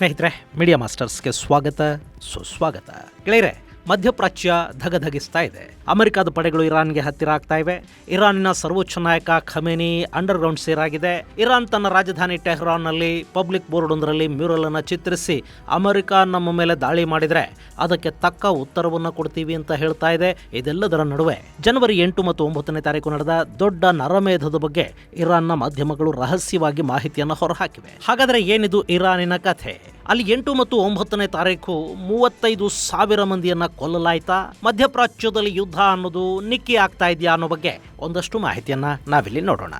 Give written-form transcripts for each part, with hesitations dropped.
ಸ್ನೇಹಿತರೆ, ಮೀಡಿಯಾ ಮಾಸ್ಟರ್ಸ್ಗೆ ಸ್ವಾಗತ, ಸುಸ್ವಾಗತ. ಗೆಳೆಯರೆ, ಮಧ್ಯಪ್ರಾಚ್ಯ ಧಗಧಗಿಸ್ತಾ ಇದೆ. ಅಮೆರಿಕದ ಪಡೆಗಳು ಇರಾನ್ಗೆ ಹತ್ತಿರ ಆಗ್ತಾ ಇವೆ. ಇರಾನಿನ ಸರ್ವೋಚ್ಚ ನಾಯಕ ಖಮೇನಿ ಅಂಡರ್ಗ್ರೌಂಡ್ ಸೇರಾಗಿದೆ. ಇರಾನ್ ತನ್ನ ರಾಜಧಾನಿ ಟೆಹರಾನ್ನಲ್ಲಿ ಪಬ್ಲಿಕ್ ಬೋರ್ಡ್ ಒಂದರಲ್ಲಿ ಮ್ಯೂರಲ್ ಅನ್ನು ಚಿತ್ರಿಸಿ ಅಮೆರಿಕ ನಮ್ಮ ಮೇಲೆ ದಾಳಿ ಮಾಡಿದರೆ ಅದಕ್ಕೆ ತಕ್ಕ ಉತ್ತರವನ್ನು ಕೊಡ್ತೀವಿ ಅಂತ ಹೇಳ್ತಾ ಇದೆ. ಇದೆಲ್ಲದರ ನಡುವೆ ಜನವರಿ 8 ಮತ್ತು 9ನೇ ತಾರೀಕು ನಡೆದ ದೊಡ್ಡ ನರಮೇಧದ ಬಗ್ಗೆ ಇರಾನ್ನ ಮಾಧ್ಯಮಗಳು ರಹಸ್ಯವಾಗಿ ಮಾಹಿತಿಯನ್ನು ಹೊರಹಾಕಿವೆ. ಹಾಗಾದರೆ ಏನಿದು ಇರಾನಿನ ಕಥೆ? ಅಲ್ಲಿ 8 ಮತ್ತು 9ನೇ ತಾರೀಕು 35,000 ಮಂದಿಯನ್ನ ಕೊಲ್ಲಲಾಯ್ತಾ? ಮಧ್ಯಪ್ರಾಚ್ಯದಲ್ಲಿ ಯುದ್ಧ ಅನ್ನೋದು ನಿಕ್ಕಿ ಆಗ್ತಾ ಇದೆಯಾ ಅನ್ನೋ ಬಗ್ಗೆ ಒಂದಷ್ಟು ಮಾಹಿತಿಯನ್ನ ನಾವಿಲ್ಲಿ ನೋಡೋಣ.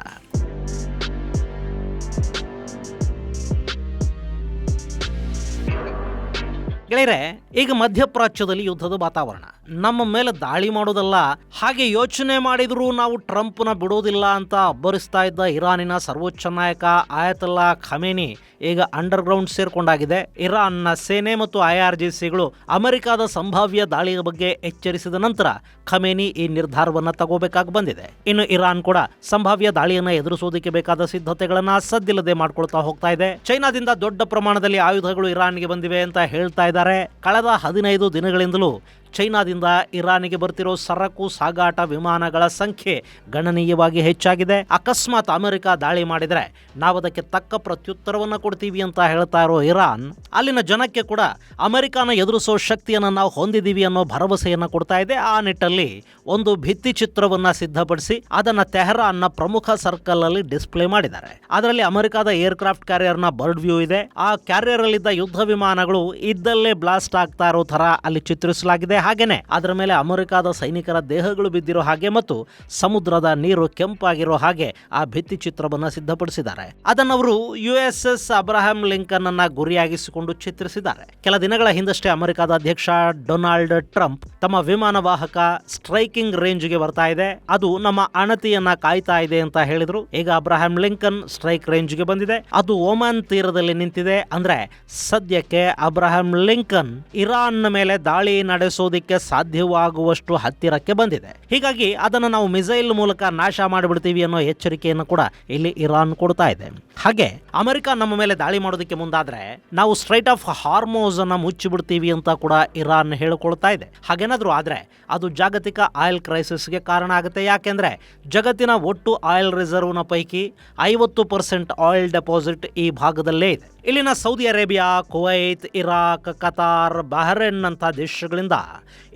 ಗೆಳೆಯರೆ, ಈಗ ಮಧ್ಯಪ್ರಾಚ್ಯದಲ್ಲಿ ಯುದ್ಧದ ವಾತಾವರಣ. ನಮ್ಮ ಮೇಲೆ ದಾಳಿ ಮಾಡೋದಲ್ಲ, ಹಾಗೆ ಯೋಚನೆ ಮಾಡಿದರೂ ನಾವು ಟ್ರಂಪ್ನ ಬಿಡೋದಿಲ್ಲ ಅಂತ ಅಬ್ಬರಿಸ್ತಾ ಇದ್ದ ಇರಾನಿನ ಸರ್ವೋಚ್ಚ ನಾಯಕ ಆಯತುಲ್ಲಾ ಖಮೇನಿ ಈಗ ಅಂಡರ್ಗ್ರೌಂಡ್ ಸೇರ್ಕೊಂಡಾಗಿದೆ. ಇರಾನ್ನ ಸೇನೆ ಮತ್ತು IRGCಗಳು ಅಮೆರಿಕದ ಸಂಭಾವ್ಯ ದಾಳಿಯ ಬಗ್ಗೆ ಎಚ್ಚರಿಸಿದ ನಂತರ ಖಮೇನಿ ಈ ನಿರ್ಧಾರವನ್ನು ತಗೋಬೇಕಾಗಿ ಬಂದಿದೆ. ಇನ್ನು ಇರಾನ್ ಕೂಡ ಸಂಭಾವ್ಯ ದಾಳಿಯನ್ನು ಎದುರಿಸೋದಕ್ಕೆ ಬೇಕಾದ ಸಿದ್ಧತೆಗಳನ್ನ ಸದ್ದಿಲ್ಲದೆ ಮಾಡ್ಕೊಳ್ತಾ ಹೋಗ್ತಾ ಇದೆ. ಚೈನಾದಿಂದ ದೊಡ್ಡ ಪ್ರಮಾಣದಲ್ಲಿ ಆಯುಧಗಳು ಇರಾನ್ಗೆ ಬಂದಿವೆ ಅಂತ ಹೇಳ್ತಾ ಇದ್ದಾರೆ. ಕಳೆದ 15 ದಿನಗಳಿಂದಲೂ ಚೈನಾದಿಂದ ಇರಾನಿಗೆ ಬರ್ತಿರೋ ಸರಕು ಸಾಗಾಟ ವಿಮಾನಗಳ ಸಂಖ್ಯೆ ಗಣನೀಯವಾಗಿ ಹೆಚ್ಚಾಗಿದೆ. ಅಕಸ್ಮಾತ್ ಅಮೆರಿಕ ದಾಳಿ ಮಾಡಿದರೆ ನಾವು ಅದಕ್ಕೆ ತಕ್ಕ ಪ್ರತ್ಯುತ್ತರವನ್ನು ಕೊಡ್ತೀವಿ ಅಂತ ಹೇಳ್ತಾ ಇರೋ ಇರಾನ್ ಅಲ್ಲಿನ ಜನಕ್ಕೆ ಕೂಡ ಅಮೆರಿಕನ ಎದುರಿಸೋ ಶಕ್ತಿಯನ್ನು ನಾವು ಹೊಂದಿದ್ದೀವಿ ಅನ್ನೋ ಭರವಸೆಯನ್ನು ಕೊಡ್ತಾ ಇದೆ. ಆ ನಿಟ್ಟಲ್ಲಿ ಒಂದು ಭಿತ್ತಿ ಚಿತ್ರವನ್ನ ಸಿದ್ಧಪಡಿಸಿ ಅದನ್ನ ತೆಹರಾನ್ನ ಪ್ರಮುಖ ಸರ್ಕಲ್ ಅಲ್ಲಿ ಡಿಸ್ಪ್ಲೇ ಮಾಡಿದ್ದಾರೆ. ಅದರಲ್ಲಿ ಅಮೆರಿಕದ ಏರ್ಕ್ರಾಫ್ಟ್ ಕ್ಯಾರಿಯರ್ನ ಬರ್ಡ್ ವ್ಯೂ ಇದೆ. ಆ ಕ್ಯಾರಿಯರ್ ಅಲ್ಲಿದ್ದ ಯುದ್ಧ ವಿಮಾನಗಳು ಇದ್ದಲ್ಲೇ ಬ್ಲಾಸ್ಟ್ ಆಗ್ತಾ ಇರೋ ತರ ಅಲ್ಲಿ ಚಿತ್ರಿಸಲಾಗಿದೆ. ಹಾಗೇನೆ ಅದರ ಮೇಲೆ ಅಮೆರಿಕದ ಸೈನಿಕರ ದೇಹಗಳು ಬಿದ್ದಿರೋ ಹಾಗೆ ಮತ್ತು ಸಮುದ್ರದ ನೀರು ಕೆಂಪಾಗಿರೋ ಹಾಗೆ ಆ ಭಿತ್ತಿ ಚಿತ್ರವನ್ನು ಸಿದ್ಧಪಡಿಸಿದ್ದಾರೆ. ಅದನ್ನವರು USS ಅಬ್ರಹಾಂ ಲಿಂಕನ್ ಅನ್ನ ಗುರಿಯಾಗಿಸಿಕೊಂಡು ಚಿತ್ರಿಸಿದ್ದಾರೆ. ಕೆಲ ದಿನಗಳ ಹಿಂದಷ್ಟೇ ಅಮೆರಿಕದ ಅಧ್ಯಕ್ಷ ಡೊನಾಲ್ಡ್ ಟ್ರಂಪ್ ತಮ್ಮ ವಿಮಾನ ವಾಹಕ ಸ್ಟ್ರೈಕಿಂಗ್ ರೇಂಜ್ಗೆ ಬರ್ತಾ ಇದೆ, ಅದು ನಮ್ಮ ಅಣತಿಯನ್ನ ಕಾಯ್ತಾ ಇದೆ ಅಂತ ಹೇಳಿದ್ರು. ಈಗ ಅಬ್ರಹಾಂ ಲಿಂಕನ್ ಸ್ಟ್ರೈಕ್ ರೇಂಜ್ಗೆ ಬಂದಿದೆ. ಅದು ಒಮಾನ್ ತೀರದಲ್ಲಿ ನಿಂತಿದೆ. ಅಂದ್ರೆ ಸದ್ಯಕ್ಕೆ ಅಬ್ರಹಾಂ ಲಿಂಕನ್ ಇರಾನ್ ಮೇಲೆ ದಾಳಿ ನಡೆಸೋದಕ್ಕೆ ಸಾಧ್ಯವಾಗುವಷ್ಟು ಹತ್ತಿರಕ್ಕೆ ಬಂದಿದೆ. ಹೀಗಾಗಿ ಅದನ್ನು ನಾವು ಮಿಸೈಲ್ ಮೂಲಕ ನಾಶ ಮಾಡಿಬಿಡ್ತೀವಿ ಅನ್ನೋ ಎಚ್ಚರಿಕೆಯನ್ನು ಕೂಡ ಇಲ್ಲಿ ಇರಾನ್ ಕೊಡ್ತಾ ಇದೆ. ಹಾಗೆ ಅಮೆರಿಕ ನಮ್ಮ ಮೇಲೆ ದಾಳಿ ಮಾಡೋದಕ್ಕೆ ಮುಂದಾದ್ರೆ ನಾವು ಸ್ಟ್ರೈಟ್ ಆಫ್ ಹಾರ್ಮೋಸ್ ಅನ್ನ ಮುಚ್ಚಿಬಿಡ್ತೀವಿ ಅಂತ ಕೂಡ ಇರಾನ್ ಹೇಳಿಕೊಳ್ತಾ ಇದೆ. ಹಾಗೇನಾದ್ರೂ ಆದ್ರೆ ಅದು ಜಾಗತಿಕ ಆಯಿಲ್ ಕ್ರೈಸಿಸ್ಗೆ ಕಾರಣ ಆಗುತ್ತೆ. ಯಾಕೆಂದ್ರೆ ಜಗತ್ತಿನ ಒಟ್ಟು ಆಯಿಲ್ ರಿಸರ್ವ್ನ ಪೈಕಿ 50% ಆಯಿಲ್ ಡೆಪಾಸಿಟ್ ಈ ಭಾಗದಲ್ಲೇ ಇದೆ. ಇಲ್ಲಿನ Saudi Arabia, Kuwait, Iraq, Qatar, Bahrain ಅಂತ ದೇಶಗಳಿಂದ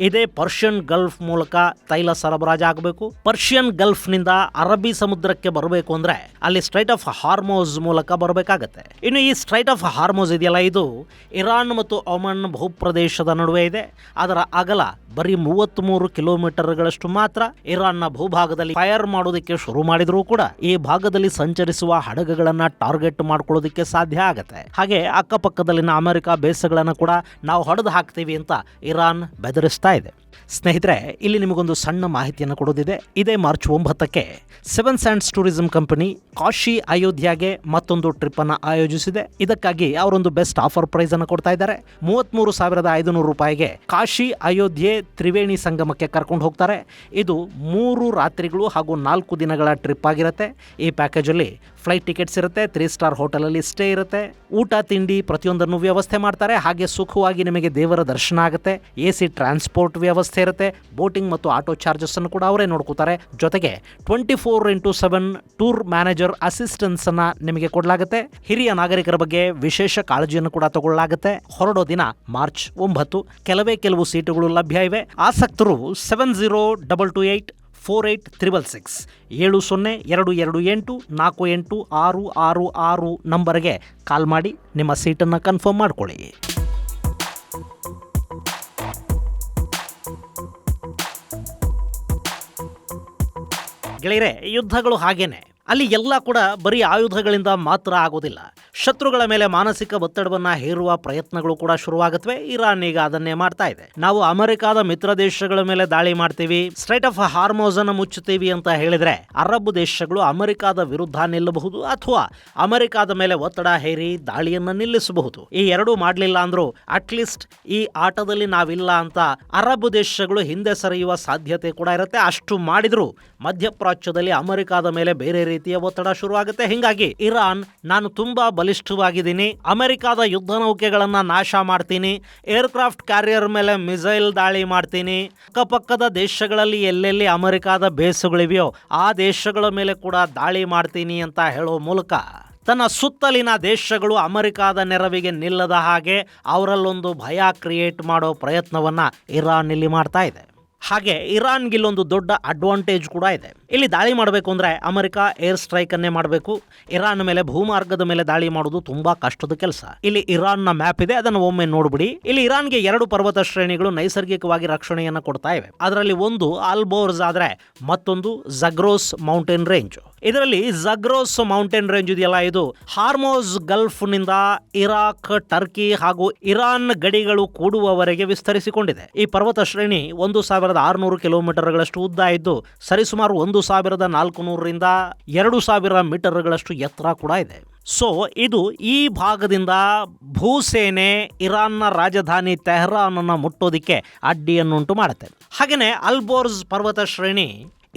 ಇದೇ ಪರ್ಷಿಯನ್ ಗಲ್ಫ್ ಮೂಲಕ ತೈಲ ಸರಬರಾಜಾಗಬೇಕು. ಪರ್ಷಿಯನ್ ಗಲ್ಫ್ ನಿಂದ ಅರಬ್ಬಿ ಸಮುದ್ರಕ್ಕೆ ಬರಬೇಕು ಅಂದ್ರೆ ಅಲ್ಲಿ ಸ್ಟ್ರೈಟ್ ಆಫ್ ಹಾರ್ಮೋಸ್ ಮೂಲಕ ಬರಬೇಕಾಗತ್ತೆ. ಇನ್ನು ಈ ಸ್ಟ್ರೈಟ್ ಆಫ್ ಹಾರ್ಮೋಸ್ ಇದೆಯಲ್ಲ, ಇದು ಇರಾನ್ ಮತ್ತು ಒಮನ್ ಭೂಪ್ರದೇಶದ ನಡುವೆ ಇದೆ. ಅದರ ಅಗಲ ಬರೀ 33 ಕಿಲೋಮೀಟರ್ಗಳಷ್ಟು ಮಾತ್ರ. ಇರಾನ್ನ ಭೂಭಾಗದಲ್ಲಿ ಫೈರ್ ಮಾಡೋದಕ್ಕೆ ಶುರು ಮಾಡಿದ್ರೂ ಕೂಡ ಈ ಭಾಗದಲ್ಲಿ ಸಂಚರಿಸುವ ಹಡಗುಗಳನ್ನ ಟಾರ್ಗೆಟ್ ಮಾಡ್ಕೊಳ್ಳೋದಕ್ಕೆ ಸಾಧ್ಯ ಆಗತ್ತೆ. ಹಾಗೆ ಅಕ್ಕಪಕ್ಕದಲ್ಲಿನ ಅಮೆರಿಕ ಬೇಸ್ಗಳನ್ನು ಕೂಡ ನಾವು ಹೊಡೆದು ಹಾಕ್ತೀವಿ ಅಂತ ಇರಾನ್ ಬೆದರಿಸ್ತಾ ಇದೆ. ಸ್ನೇಹಿತರೆ, ಇಲ್ಲಿ ನಿಮಗೊಂದು ಸಣ್ಣ ಮಾಹಿತಿಯನ್ನು ಕೊಡೋದಿದೆ. ಇದೇ ಮಾರ್ಚ್ 9ಕ್ಕೆ seven sands tourism company Kashi ಅಯೋಧ್ಯೆಗೆ ಮತ್ತೊಂದು ಟ್ರಿಪ್ ಅನ್ನು ಆಯೋಜಿಸಿದೆ. ಇದಕ್ಕಾಗಿ ಅವರೊಂದು ಬೆಸ್ಟ್ ಆಫರ್ ಪ್ರೈಸ್ ಅನ್ನು ಕೊಡ್ತಾ ಇದ್ದಾರೆ. 33,500 ರೂಪಾಯಿಗೆ ಕಾಶಿ ಅಯೋಧ್ಯೆ ತ್ರಿವೇಣಿ ಸಂಗಮಕ್ಕೆ ಕರ್ಕೊಂಡು ಹೋಗ್ತಾರೆ. ಇದು 3 ರಾತ್ರಿಗಳು ಹಾಗೂ 4 ದಿನಗಳ ಟ್ರಿಪ್ ಆಗಿರುತ್ತೆ. ಈ ಪ್ಯಾಕೇಜ್ ಅಲ್ಲಿ ಫ್ಲೈಟ್ ಟಿಕೆಟ್ಸ್ ಇರುತ್ತೆ, 3 ಸ್ಟಾರ್ ಹೋಟೆಲಲ್ಲಿ ಸ್ಟೇ ಇರುತ್ತೆ, ಊಟ ತಿಂಡಿ ಪ್ರತಿಯೊಂದನ್ನು ವ್ಯವಸ್ಥೆ ಮಾಡ್ತಾರೆ. ಹಾಗೆ ಸುಖವಾಗಿ ನಿಮಗೆ ದೇವರ ದರ್ಶನ ಆಗುತ್ತೆ. AC ಟ್ರಾನ್ಸ್ಪೋರ್ಟ್ ವ್ಯವಸ್ಥೆ ಇರುತ್ತೆ. ಬೋಟಿಂಗ್ ಮತ್ತು ಆಟೋ ಚಾರ್ಜಸ್ ಅನ್ನು ಕೂಡ ಅವರೇ ನೋಡ್ಕೋತಾರೆ. ಜೊತೆಗೆ 24x7 ಟೂರ್ ಮ್ಯಾನೇಜರ್ ಅಸಿಸ್ಟೆನ್ಸ್ ಅನ್ನ ನಿಮಗೆ ಕೊಡಲಾಗುತ್ತೆ. ಹಿರಿಯ ನಾಗರಿಕರ ಬಗ್ಗೆ ವಿಶೇಷ ಕಾಳಜಿಯನ್ನು ಕೂಡ ತಗೊಳ್ಳಲಾಗುತ್ತೆ. ಹೊರಡೋ ದಿನ ಮಾರ್ಚ್ 9. ಕೆಲವು ಸೀಟುಗಳು ಲಭ್ಯ ಇವೆ. ಆಸಕ್ತರು 7022848666 702228486666 ನಂಬರ್ಗೆ ಕಾಲ್ ಮಾಡಿ ನಿಮ್ಮ ಸೀಟನ್ನು ಕನ್ಫರ್ಮ್ ಮಾಡ್ಕೊಳ್ಳಿ. ಗೆಳೆಯರೆ, ಯುದ್ಧಗಳು ಹಾಗೇನೆ. ಅಲ್ಲಿ ಎಲ್ಲ ಕೂಡ ಬರೀ ಆಯುಧಗಳಿಂದ ಮಾತ್ರ ಆಗೋದಿಲ್ಲ. ಶತ್ರುಗಳ ಮೇಲೆ ಮಾನಸಿಕ ಒತ್ತಡವನ್ನ ಹೇರುವ ಪ್ರಯತ್ನಗಳು ಕೂಡ ಶುರುವಾಗುತ್ತವೆ. ಇರಾನ್ ಈಗ ಅದನ್ನೇ ಮಾಡ್ತಾ ಇದೆ. ನಾವು ಅಮೆರಿಕದ ಮಿತ್ರ ದೇಶಗಳ ಮೇಲೆ ದಾಳಿ ಮಾಡ್ತೀವಿ, ಸ್ಟ್ರೈಟ್ ಆಫ್ ಹಾರ್ಮೋಸ್ ಅನ್ನು ಮುಚ್ಚುತ್ತೀವಿ ಅಂತ ಹೇಳಿದ್ರೆ ಅರಬ್ ದೇಶಗಳು ಅಮೆರಿಕದ ವಿರುದ್ಧ ನಿಲ್ಲಬಹುದು ಅಥವಾ ಅಮೆರಿಕದ ಮೇಲೆ ಒತ್ತಡ ಹೇರಿ ದಾಳಿಯನ್ನ ನಿಲ್ಲಿಸಬಹುದು. ಈ ಎರಡೂ ಮಾಡಲಿಲ್ಲ ಅಂದ್ರೂ ಅಟ್ಲೀಸ್ಟ್ ಈ ಆಟದಲ್ಲಿ ನಾವಿಲ್ಲ ಅಂತ ಅರಬ್ ದೇಶಗಳು ಹಿಂದೆ ಸರಿಯುವ ಸಾಧ್ಯತೆ ಕೂಡ ಇರುತ್ತೆ. ಅಷ್ಟು ಮಾಡಿದ್ರು ಮಧ್ಯಪ್ರಾಚ್ಯದಲ್ಲಿ ಅಮೆರಿಕದ ಮೇಲೆ ಬೇರೆ ರೀತಿಯ ಒತ್ತಡ ಶುರುವಾಗುತ್ತೆ. ಹಿಂಗಾಗಿ ಇರಾನ್, ನಾನು ತುಂಬಾ ಬಲಿಷ್ಠವಾಗಿದ್ದೀನಿ, ಅಮೆರಿಕಾದ ಯುದ್ಧ ನೌಕೆಗಳನ್ನ ನಾಶ ಮಾಡ್ತೀನಿ, ಏರ್ಕ್ರಾಫ್ಟ್ ಕ್ಯಾರಿಯರ್ ಮೇಲೆ ಮಿಸೈಲ್ ದಾಳಿ ಮಾಡ್ತೀನಿ, ಅಕ್ಕಪಕ್ಕದ ದೇಶಗಳಲ್ಲಿ ಎಲ್ಲೆಲ್ಲಿ ಅಮೆರಿಕಾದ ಬೇಸುಗಳಿವೆಯೋ ಆ ದೇಶಗಳ ಮೇಲೆ ಕೂಡ ದಾಳಿ ಮಾಡ್ತೀನಿ ಅಂತ ಹೇಳೋ ಮೂಲಕ ತನ್ನ ಸುತ್ತಲಿನ ದೇಶಗಳು ಅಮೆರಿಕಾದ ನೆರವಿಗೆ ನಿಲ್ಲದ ಹಾಗೆ ಅವರಲ್ಲೊಂದು ಭಯ ಕ್ರಿಯೇಟ್ ಮಾಡೋ ಪ್ರಯತ್ನವನ್ನ ಇರಾನ್ ಇಲ್ಲಿ ಮಾಡ್ತಾ ಇದೆ. ಹಾಗೆ ಇರಾನ್ಗೆ ಇಲ್ಲೊಂದು ದೊಡ್ಡ ಅಡ್ವಾಂಟೇಜ್ ಕೂಡ ಇದೆ. ಇಲ್ಲಿ ದಾಳಿ ಮಾಡಬೇಕು ಅಂದರೆ ಅಮೆರಿಕ ಏರ್ ಸ್ಟ್ರೈಕ್ ಅನ್ನೇ ಮಾಡಬೇಕು. ಇರಾನ್ ಮೇಲೆ ಭೂಮಾರ್ಗದ ಮೇಲೆ ದಾಳಿ ಮಾಡೋದು ತುಂಬಾ ಕಷ್ಟದ ಕೆಲಸ. ಇಲ್ಲಿ ಇರಾನ್ನ ಮ್ಯಾಪ್ ಇದೆ, ಅದನ್ನು ಒಮ್ಮೆ ನೋಡ್ಬಿಡಿ. ಇಲ್ಲಿ ಇರಾನ್ಗೆ 2 ಪರ್ವತ ಶ್ರೇಣಿಗಳು ನೈಸರ್ಗಿಕವಾಗಿ ರಕ್ಷಣೆಯನ್ನು ಕೊಡ್ತಾ ಇವೆ. ಅದರಲ್ಲಿ ಒಂದು ಆಲ್ಬೋರ್ಸ್ ಆದ್ರೆ ಮತ್ತೊಂದು ಜಗ್ರೋಸ್ ಮೌಂಟೇನ್ ರೇಂಜ್. ಇದರಲ್ಲಿ ಜಗ್ರೋಸ್ ಮೌಂಟೇನ್ ರೇಂಜ್ ಇದೆಯಲ್ಲ, ಇದು ಹಾರ್ಮೋಸ್ ಗಲ್ಫ್ ನಿಂದ ಇರಾಕ್, ಟರ್ಕಿ ಹಾಗೂ ಇರಾನ್ ಗಡಿಗಳು ಕೂಡುವವರೆಗೆ ವಿಸ್ತರಿಸಿಕೊಂಡಿದೆ. ಈ ಪರ್ವತ ಶ್ರೇಣಿ 1600 ಕಿಲೋಮೀಟರ್ಗಳಷ್ಟು ಉದ್ದ ಇದ್ದು ಸರಿಸುಮಾರು 1400ರಿಂದ 2000 ಮೀಟರ್ಗಳಷ್ಟು ಎತ್ತರ ಕೂಡ ಇದೆ. ಸೊ ಇದು ಈ ಭಾಗದಿಂದ ಭೂಸೇನೆ ಇರಾನ್ನ ರಾಜಧಾನಿ ತೆಹರಾನನ್ನು ಮುಟ್ಟೋದಿಕ್ಕೆ ಅಡ್ಡಿಯನ್ನುಂಟು ಮಾಡುತ್ತೆ. ಹಾಗೆಯೇ ಅಲ್ಬೋರ್ಸ್ ಪರ್ವತ ಶ್ರೇಣಿ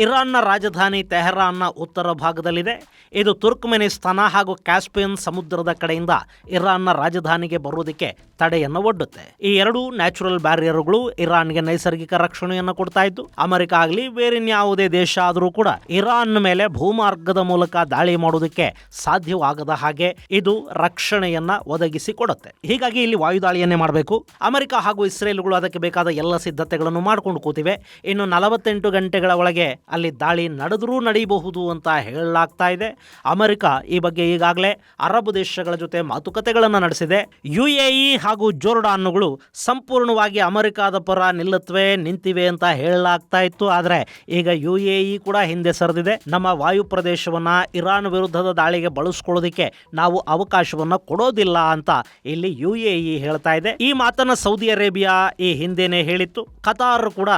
ಇರಾನ್ನ ರಾಜಧಾನಿ ತೆಹರಾನ್ನ ಉತ್ತರ ಭಾಗದಲ್ಲಿದೆ. ಇದು ತುರ್ಕ್ಮೆನಿಸ್ತಾನ ಹಾಗೂ ಕ್ಯಾಸ್ಪಿಯನ್ ಸಮುದ್ರದ ಕಡೆಯಿಂದ ಇರಾನ್ನ ರಾಜಧಾನಿಗೆ ಬರುವುದಕ್ಕೆ ತಡೆಯನ್ನು ಒಡ್ಡುತ್ತೆ. ಈ 2 ನ್ಯಾಚುರಲ್ ಬ್ಯಾರಿಯರ್ಗಳು ಇರಾನ್ಗೆ ನೈಸರ್ಗಿಕ ರಕ್ಷಣೆಯನ್ನು ಕೊಡ್ತಾ ಇದ್ದು, ಅಮೆರಿಕ ಆಗಲಿ ಬೇರಿನ್ಯಾವುದೇ ದೇಶ ಆದರೂ ಕೂಡ ಇರಾನ್ ಮೇಲೆ ಭೂಮಾರ್ಗದ ಮೂಲಕ ದಾಳಿ ಮಾಡೋದಕ್ಕೆ ಸಾಧ್ಯವಾಗದ ಹಾಗೆ ಇದು ರಕ್ಷಣೆಯನ್ನ ಒದಗಿಸಿಕೊಡುತ್ತೆ. ಹೀಗಾಗಿ ಇಲ್ಲಿ ವಾಯುದಾಳಿಯನ್ನೇ ಮಾಡಬೇಕು. ಅಮೆರಿಕ ಹಾಗೂ ಇಸ್ರೇಲ್ಗಳು ಅದಕ್ಕೆ ಬೇಕಾದ ಎಲ್ಲ ಸಿದ್ಧತೆಗಳನ್ನು ಮಾಡಿಕೊಂಡು ಕೂತಿವೆ. ಇನ್ನು 48 ಗಂಟೆಗಳ ಒಳಗೆ ಅಲ್ಲಿ ದಾಳಿ ನಡೆದರೂ ನಡೆಯಬಹುದು ಅಂತ ಹೇಳಲಾಗ್ತಾ ಇದೆ. ಅಮೆರಿಕ ಈ ಬಗ್ಗೆ ಈಗಾಗಲೇ ಅರಬ್ ದೇಶಗಳ ಜೊತೆ ಮಾತುಕತೆಗಳನ್ನು ನಡೆಸಿದೆ. UAE ಹಾಗೂ ಜೋರ್ಡಾನ್ಗಳು ಸಂಪೂರ್ಣವಾಗಿ ಅಮೆರಿಕಾದ ಪರ ನಿಂತಿವೆ ಅಂತ ಹೇಳಲಾಗ್ತಾ ಇತ್ತು. ಆದರೆ ಈಗ UAE ಕೂಡ ಹಿಂದೆ ಸರಿದಿದೆ. ನಮ್ಮ ವಾಯು ಪ್ರದೇಶವನ್ನ ಇರಾನ್ ವಿರುದ್ಧದ ದಾಳಿಗೆ ಬಳಸ್ಕೊಳ್ಳೋದಕ್ಕೆ ನಾವು ಅವಕಾಶವನ್ನ ಕೊಡೋದಿಲ್ಲ ಅಂತ ಇಲ್ಲಿ UAE ಹೇಳ್ತಾ ಇದೆ. ಈ ಮಾತನ್ನ ಸೌದಿ ಅರೇಬಿಯಾ ಈ ಹಿಂದೆನೆ ಹೇಳಿತ್ತು. ಕತಾರ್ ಕೂಡ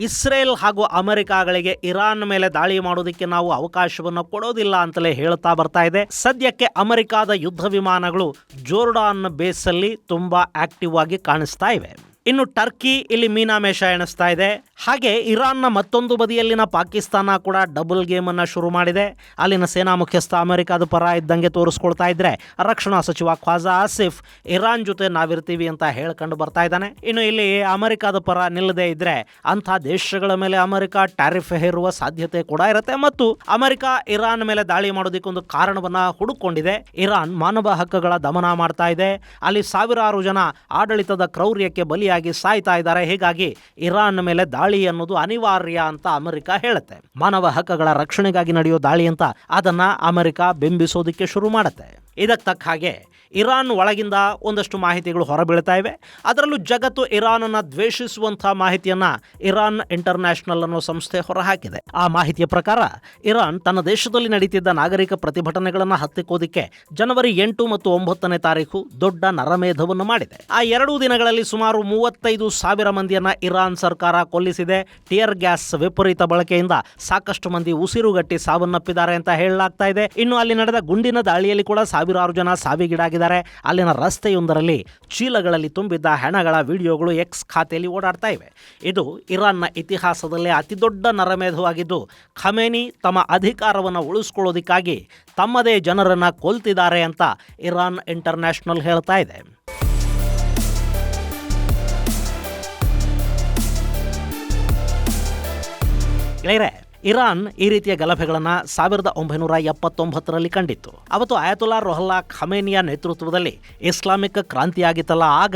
ಇಸ್ರೇಲ್ ಹಾಗೂ ಅಮೆರಿಕಾಗಳಿಗೆ ಇರಾನ್ ಮೇಲೆ ದಾಳಿ ಮಾಡೋದಕ್ಕೆ ನಾವು ಅವಕಾಶವನ್ನು ಕೊಡೋದಿಲ್ಲ ಅಂತಲೇ ಹೇಳ್ತಾ ಬರ್ತಾ ಇದೆ. ಸದ್ಯಕ್ಕೆ ಅಮೆರಿಕಾದ ಯುದ್ಧ ವಿಮಾನಗಳು ಜೋರ್ಡಾನ್ ಬೇಸಲ್ಲಿ ತುಂಬಾ ಆಕ್ಟಿವ್ ಆಗಿ ಕಾಣಿಸ್ತಾ ಇವೆ. ಇನ್ನು ಟರ್ಕಿ ಇಲ್ಲಿ ಮೀನಾಮೇಷ ಎಣಿಸ್ತಾ ಇದೆ. ಹಾಗೆ ಇರಾನ್ನ ಮತ್ತೊಂದು ಬದಿಯಲ್ಲಿನ ಪಾಕಿಸ್ತಾನ ಕೂಡ ಡಬಲ್ ಗೇಮ್ ಅನ್ನ ಶುರು ಮಾಡಿದೆ. ಅಲ್ಲಿನ ಸೇನಾ ಮುಖ್ಯಸ್ಥ ಅಮೆರಿಕದ ಪರ ಇದ್ದಂಗೆ ತೋರಿಸ್ಕೊಳ್ತಾ ಇದ್ರೆ, ರಕ್ಷಣಾ ಸಚಿವ ಖ್ವಾಜಾ ಆಸಿಫ್ ಇರಾನ್ ಜೊತೆ ನಾವಿರ್ತೀವಿ ಅಂತ ಹೇಳ್ಕೊಂಡು ಬರ್ತಾ ಇದ್ದಾನೆ. ಇನ್ನು ಇಲ್ಲಿ ಅಮೆರಿಕದ ಪರ ನಿಲ್ಲದೆ ಇದ್ರೆ ಅಂಥ ದೇಶಗಳ ಮೇಲೆ ಅಮೆರಿಕ ಟ್ಯಾರಿಫ್ ಹೇರುವ ಸಾಧ್ಯತೆ ಕೂಡ ಇರುತ್ತೆ. ಮತ್ತು ಅಮೆರಿಕ ಇರಾನ್ ಮೇಲೆ ದಾಳಿ ಮಾಡೋದಕ್ಕೆ ಒಂದು ಕಾರಣವನ್ನ ಹುಡುಕೊಂಡಿದೆ. ಇರಾನ್ ಮಾನವ ಹಕ್ಕುಗಳ ದಮನ ಮಾಡ್ತಾ ಇದೆ. ಅಲ್ಲಿ ಸಾವಿರಾರು ಜನ ಆಡಳಿತದ ಕ್ರೌರ್ಯಕ್ಕೆ ಬಲಿಯಾಗಿ ಸಾಯ್ತಾ ಇದ್ದಾರೆ. ಹೀಗಾಗಿ ಇರಾನ್ ಮೇಲೆ ದಾಳಿ ಅನ್ನೋದು ಅನಿವಾರ್ಯ ಅಂತ ಅಮೆರಿಕ ಹೇಳುತ್ತೆ. ಮಾನವ ಹಕ್ಕುಗಳ ರಕ್ಷಣೆಗಾಗಿ ನಡೆಯೋ ದಾಳಿ ಅಂತ ಅದನ್ನ ಅಮೆರಿಕ ಬಿಂಬಿಸೋದಕ್ಕೆ ಶುರು ಮಾಡುತ್ತೆ. ಇದಕ್ಕೆ ತಕ್ಕ ಹಾಗೆ ಇರಾನ್ ಒಳಗಿಂದ ಒಂದಷ್ಟು ಮಾಹಿತಿಗಳು ಹೊರಬೀಳ್ತಾ ಇವೆ. ಅದರಲ್ಲೂ ಜಗತ್ತು ಇರಾನನ್ನು ದ್ವೇಷಿಸುವಂತಹ ಮಾಹಿತಿಯನ್ನ ಇರಾನ್ ಇಂಟರ್ನ್ಯಾಷನಲ್ ಅನ್ನೋ ಸಂಸ್ಥೆ ಹೊರಹಾಕಿದೆ. ಆ ಮಾಹಿತಿಯ ಪ್ರಕಾರ ಇರಾನ್ ತನ್ನ ದೇಶದಲ್ಲಿ ನಡೀತಿದ್ದ ನಾಗರಿಕ ಪ್ರತಿಭಟನೆಗಳನ್ನು ಹತ್ತಿಕ್ಕೋದಿಕ್ಕೆ ಜನವರಿ 8 ಮತ್ತು 9ನೇ ತಾರೀಕು ದೊಡ್ಡ ನರಮೇಧವನ್ನು ಮಾಡಿದೆ. ಆ 2 ದಿನಗಳಲ್ಲಿ ಸುಮಾರು 35,000 ಮಂದಿಯನ್ನ ಇರಾನ್ ಸರ್ಕಾರ ಕೊಲ್ಲಿಸಿದೆ. ಟಿಯರ್ ಗ್ಯಾಸ್ ವಿಪರೀತ ಬಳಕೆಯಿಂದ ಸಾಕಷ್ಟು ಮಂದಿ ಉಸಿರುಗಟ್ಟಿ ಸಾವನ್ನಪ್ಪಿದ್ದಾರೆ ಅಂತ ಹೇಳಲಾಗ್ತಾ ಇದೆ. ಇನ್ನು ಅಲ್ಲಿ ನಡೆದ ಗುಂಡಿನ ದಾಳಿಯಲ್ಲಿ ಕೂಡ ಸಾವಿರಾರು ಜನ ಸಾವಿಗೀಡಾಗಿದ್ದಾರೆ. ಅಲ್ಲಿನ ರಸ್ತೆಯೊಂದರಲ್ಲಿ ಚೀಲಗಳಲ್ಲಿ ತುಂಬಿದ್ದ ಹೆಣಗಳ ವಿಡಿಯೋಗಳು ಎಕ್ಸ್ ಖಾತೆಯಲ್ಲಿ ಓಡಾಡ್ತಾ ಇವೆ. ಇದು ಇರಾನ್ನ ಇತಿಹಾಸದಲ್ಲೇ ಅತಿ ದೊಡ್ಡ ನರಮೇಧವಾಗಿದ್ದು, ಖಮೇನಿ ತಮ್ಮ ಅಧಿಕಾರವನ್ನು ಉಳಿಸ್ಕೊಳ್ಳೋದಕ್ಕಾಗಿ ತಮ್ಮದೇ ಜನರನ್ನ ಕೊಲ್ತಿದ್ದಾರೆ ಅಂತ ಇರಾನ್ ಇಂಟರ್ನ್ಯಾಷನಲ್ ಹೇಳ್ತಾ ಇದೆ. ಇರಾನ್ ಈ ರೀತಿಯ ಗಲಭೆಗಳನ್ನು 1979ರಲ್ಲಿ ಕಂಡಿತ್ತು. ಅವತ್ತು ಅಯತುಲ್ಲಾ ರುಹಲ್ಲಾ ಖಮೇನಿಯ ನೇತೃತ್ವದಲ್ಲಿ ಇಸ್ಲಾಮಿಕ್ ಕ್ರಾಂತಿಯಾಗಿತ್ತಲ್ಲ, ಆಗ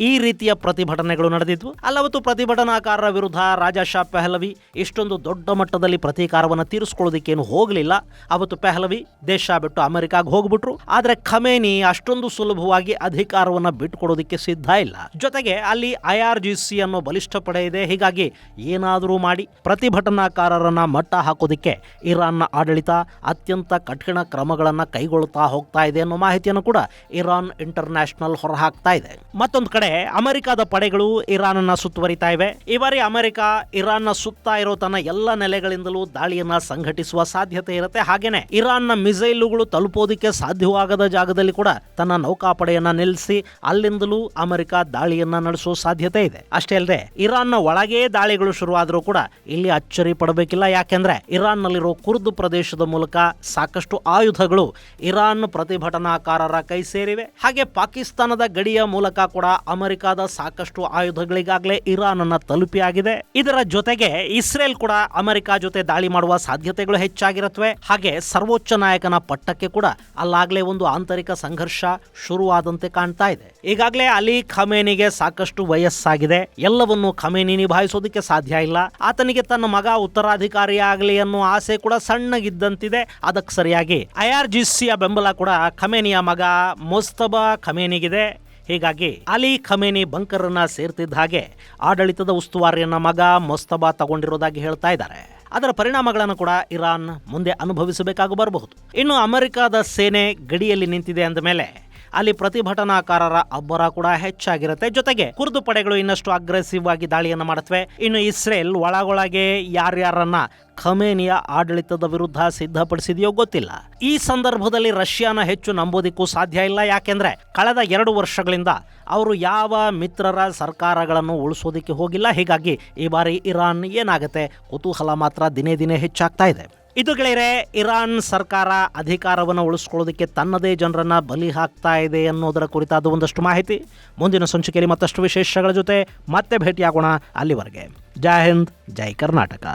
ಈ ರೀತಿಯ ಪ್ರತಿಭಟನೆಗಳು ನಡೆದಿದ್ವು. ಅಲ್ಲವತ್ತು ಪ್ರತಿಭಟನಾಕಾರರ ವಿರುದ್ಧ ರಾಜಾ ಶಾ ಪೆಹ್ಲವಿ ಇಷ್ಟೊಂದು ದೊಡ್ಡ ಮಟ್ಟದಲ್ಲಿ ಪ್ರತೀಕಾರವನ್ನು ತೀರಿಸ್ಕೊಳ್ಳೋದಕ್ಕೇನು ಹೋಗಲಿಲ್ಲ. ಅವತ್ತು ಪೆಹ್ಲವಿ ದೇಶ ಬಿಟ್ಟು ಅಮೆರಿಕಾಗೆ ಹೋಗ್ಬಿಟ್ರು. ಆದರೆ ಖಮೇನಿ ಅಷ್ಟೊಂದು ಸುಲಭವಾಗಿ ಅಧಿಕಾರವನ್ನು ಬಿಟ್ಟುಕೊಡೋದಕ್ಕೆ ಸಿದ್ಧ ಇಲ್ಲ. ಜೊತೆಗೆ ಅಲ್ಲಿ IRGC ಅನ್ನೋ ಬಲಿಷ್ಠ ಪಡೆ ಇದೆ. ಹೀಗಾಗಿ ಏನಾದರೂ ಮಾಡಿ ಪ್ರತಿಭಟನಾಕಾರರನ್ನ ಮಟ್ಟ ಹಾಕೋದಿಕ್ಕೆ ಇರಾನ್ನ ಆಡಳಿತ ಅತ್ಯಂತ ಕಠಿಣ ಕ್ರಮಗಳನ್ನು ಕೈಗೊಳ್ಳುತ್ತಾ ಹೋಗ್ತಾ ಇದೆ ಅನ್ನೋ ಮಾಹಿತಿಯನ್ನು ಕೂಡ ಇರಾನ್ ಇಂಟರ್ನ್ಯಾಷನಲ್ ಹೊರಹಾಕ್ತಾ ಇದೆ. ಮತ್ತೊಂದು ಕಡೆ ಅಮೆರಿಕದ ಪಡೆಗಳು ಇರಾನ್ನ ಸುತ್ತುವರಿತಾ ಇವೆ. ಈ ಬಾರಿ ಅಮೆರಿಕ ಇರಾನ್ನ ಸುತ್ತ ಇರೋ ತನ್ನ ಎಲ್ಲ ನೆಲೆಗಳಿಂದಲೂ ದಾಳಿಯನ್ನ ಸಂಘಟಿಸುವ ಸಾಧ್ಯತೆ ಇರುತ್ತೆ. ಹಾಗೇನೆ ಇರಾನ್ನ ಮಿಸೈಲುಗಳು ತಲುಪೋದಿಕ್ಕೆ ಸಾಧ್ಯವಾಗದ ಜಾಗದಲ್ಲಿ ಕೂಡ ತನ್ನ ನೌಕಾಪಡೆಯನ್ನ ನಿಲ್ಲಿಸಿ ಅಲ್ಲಿಂದಲೂ ಅಮೆರಿಕ ದಾಳಿಯನ್ನ ನಡೆಸುವ ಸಾಧ್ಯತೆ ಇದೆ. ಅಷ್ಟೇ ಅಲ್ಲದೆ ಇರಾನ್ನ ಒಳಗೇ ದಾಳಿಗಳು ಶುರುವಾದರೂ ಕೂಡ ಇಲ್ಲಿ ಅಚ್ಚರಿ ಪಡಬೇಕಿಲ್ಲ. ಯಾಕೆಂದ್ರೆ ಇರಾನ್ನಲ್ಲಿರೋ ಕುರ್ದ್ ಪ್ರದೇಶದ ಮೂಲಕ ಸಾಕಷ್ಟು ಆಯುಧಗಳು ಇರಾನ್ ಪ್ರತಿಭಟನಾಕಾರರ ಕೈ ಸೇರಿವೆ. ಹಾಗೆ ಪಾಕಿಸ್ತಾನದ ಗಡಿಯ ಮೂಲಕ ಕೂಡ ಅಮೆರಿಕದ ಸಾಕಷ್ಟು ಆಯುಧಗಳಿಗಾಗಲೇ ಇರಾನ್ ಅನ್ನ ತಲುಪಿಯಾಗಿದೆ. ಇದರ ಜೊತೆಗೆ ಇಸ್ರೇಲ್ ಕೂಡ ಅಮೆರಿಕ ಜೊತೆ ದಾಳಿ ಮಾಡುವ ಸಾಧ್ಯತೆಗಳು ಹೆಚ್ಚಾಗಿರುತ್ತವೆ. ಹಾಗೆ ಸರ್ವೋಚ್ಚ ನಾಯಕನ ಪಟ್ಟಕ್ಕೆ ಕೂಡ ಅಲ್ಲಾಗ್ಲೇ ಒಂದು ಆಂತರಿಕ ಸಂಘರ್ಷ ಶುರುವಾದಂತೆ ಕಾಣ್ತಾ ಇದೆ. ಈಗಾಗಲೇ ಅಲಿ ಖಮೇನಿಗೆ ಸಾಕಷ್ಟು ವಯಸ್ಸಾಗಿದೆ. ಎಲ್ಲವನ್ನು ಖಮೇನಿ ನಿಭಾಯಿಸೋದಕ್ಕೆ ಸಾಧ್ಯ ಇಲ್ಲ. ಆತನಿಗೆ ತನ್ನ ಮಗ ಉತ್ತರಾಧಿಕಾರಿ ಆಗಲಿ ಅನ್ನೋ ಆಸೆ ಕೂಡ ಸಣ್ಣಗಿದ್ದಂತಿದೆ. ಅದಕ್ಕೆ ಸರಿಯಾಗಿ IRGCಯ ಬೆಂಬಲ ಕೂಡ ಖಮೇನಿಯ ಮಗ ಮೊಸ್ತಬಾ ಖಮೇನಿಗಿದೆ. ಹೀಗಾಗಿ ಅಲಿ ಖಮೇನಿ ಬಂಕರ್ ಅನ್ನ ಸೇರ್ತಿದ್ದ ಹಾಗೆ ಆಡಳಿತದ ಉಸ್ತುವಾರಿಯನ್ನ ಮಗ ಮೊಸ್ತಬಾ ತಗೊಂಡಿರೋದಾಗಿ ಹೇಳ್ತಾ ಇದ್ದಾರೆ. ಅದರ ಪರಿಣಾಮಗಳನ್ನು ಕೂಡ ಇರಾನ್ ಮುಂದೆ ಅನುಭವಿಸಬೇಕಾಗಿ ಬರಬಹುದು. ಇನ್ನು ಅಮೆರಿಕದ ಸೇನೆ ಗಡಿಯಲ್ಲಿ ನಿಂತಿದೆ ಅಂದ ಮೇಲೆ ಅಲ್ಲಿ ಪ್ರತಿಭಟನಾಕಾರರ ಅಬ್ಬರ ಕೂಡ ಹೆಚ್ಚಾಗಿರುತ್ತೆ. ಜೊತೆಗೆ ಕುರ್ದು ಪಡೆಗಳು ಇನ್ನಷ್ಟು ಅಗ್ರೆಸಿವ್ ಆಗಿ ದಾಳಿಯನ್ನು ಮಾಡುತ್ತವೆ. ಇನ್ನು ಇಸ್ರೇಲ್ ಒಳಗೊಳಗೆ ಯಾರ್ಯಾರನ್ನ ಖಮೇನಿಯ ಆಡಳಿತದ ವಿರುದ್ಧ ಸಿದ್ಧಪಡಿಸಿದೆಯೋ ಗೊತ್ತಿಲ್ಲ. ಈ ಸಂದರ್ಭದಲ್ಲಿ ರಷ್ಯಾನ ಹೆಚ್ಚು ನಂಬೋದಿಕ್ಕೂ ಸಾಧ್ಯ ಇಲ್ಲ. ಯಾಕೆಂದ್ರೆ ಕಳೆದ 2 ವರ್ಷಗಳಿಂದ ಅವರು ಯಾವ ಮಿತ್ರರ ಸರ್ಕಾರಗಳನ್ನು ಉಳಿಸೋದಿಕ್ಕೆ ಹೋಗಿಲ್ಲ. ಹೀಗಾಗಿ ಈ ಬಾರಿ ಇರಾನ್ ಏನಾಗುತ್ತೆ ಕುತೂಹಲ ಮಾತ್ರ ದಿನೇ ದಿನೇ ಹೆಚ್ಚಾಗ್ತಾ ಇದೆ. ಇದು ಗೆಳೆಯರೆ, ಇರಾನ್ ಸರ್ಕಾರ ಅಧಿಕಾರವನ್ನು ಉಳಿಸ್ಕೊಳ್ಳೋದಕ್ಕೆ ತನ್ನದೇ ಜನರನ್ನ ಬಲಿ ಹಾಕ್ತಾ ಇದೆ ಅನ್ನೋದರ ಕುರಿತಾದ ಒಂದಷ್ಟು ಮಾಹಿತಿ. ಮುಂದಿನ ಸಂಚಿಕೆಯಲ್ಲಿ ಮತ್ತಷ್ಟು ವಿಶೇಷಗಳ ಜೊತೆ ಮತ್ತೆ ಭೇಟಿಯಾಗೋಣ. ಅಲ್ಲಿವರೆಗೆ ಜೈ ಹಿಂದ್, ಜೈ ಕರ್ನಾಟಕ.